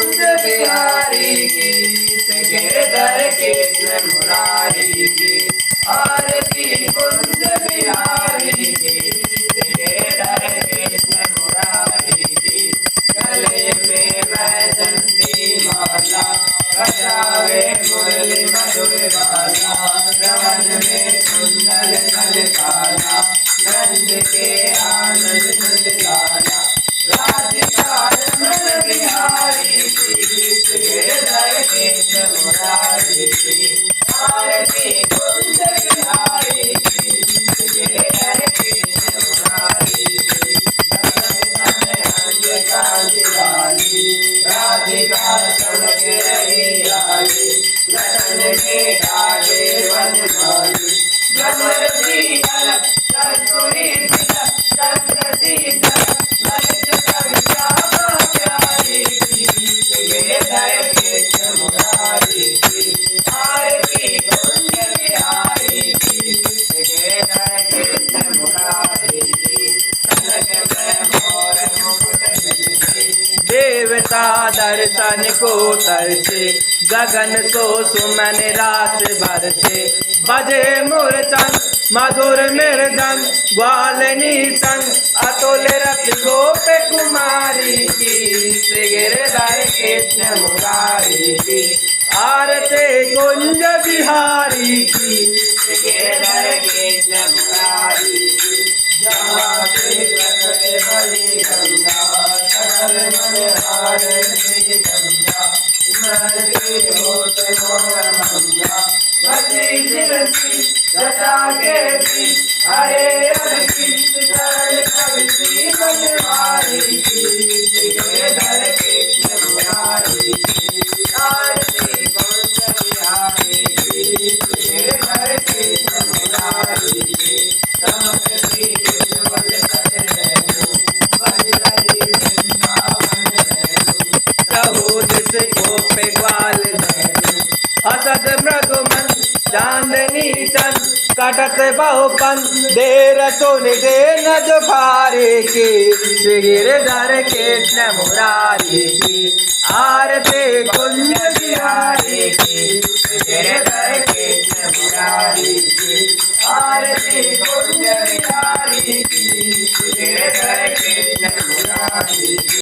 कुंज बिहारी की, गिरधर कृष्ण मुरारी की। आरती कुंज बिहारी की, गिरधर कृष्ण मुरारी की। गले में वैजंती माला, बजावे मुरली मधुर बाला। रवन में कुंडल कल काला, नंद के आनंद सुन लाला। राधिका रमण बिहारी की, गिरधर कृष्ण मुरारी की। आरती कुंज बिहारी की, गिरधर कृष्ण मुरारी की। कांति वाली, राधिका चमक रही आली। ललन के धागे वनमाली, भ्रमर की झलक कस्तूरी तिलक। चंद्र सी झलक ललित कविता प्यारी की, गिरधर कृष्ण मुरारी की। आरती कुंज बिहारी की, गिरधर कृष्ण मुरारी की। कनक में मोर मुकुट बिंदी, देवता दर्शन को तरसे। गगन सो सुमन रात बरसे, बजे मूर्छन मधुर मृदंग। ग्वालिनी संग अतुल रथ गोप कुमारी की, श्री गिरधर कृष्ण मुरारी की। आरती कुंज बिहारी की, श्री गिरधर कृष्ण मुरारी की। जहाँ से प्रकट बली गंगा, सकल मनहार श्री गंगा। स्मरते होत मोर मंगा, बसी सिरसी जटा के बीच। हरे अर्पित चरण कवि बनवारी की, गिरधर कृष्ण मुरारी की। आरती कुंज बिहारी की, गिरधर कृष्ण मुरारी की। चमक श्री उज्ज्वल सच नैनो, बजरंगी वृंदावन नैनो। चहु दिस गोप ग्वाल नैनो, हसत मृदुमन चांदनी चंद। कटत बहुपन देर सुन दे न जुखारे की, श्री गिरधर कृष्ण मुरारी की। आरती कुंज बिहारी की, गिरधर कृष्ण मुरारी की। आरती कुंज बिहारी की, गिरधर कृष्ण मुरारी की।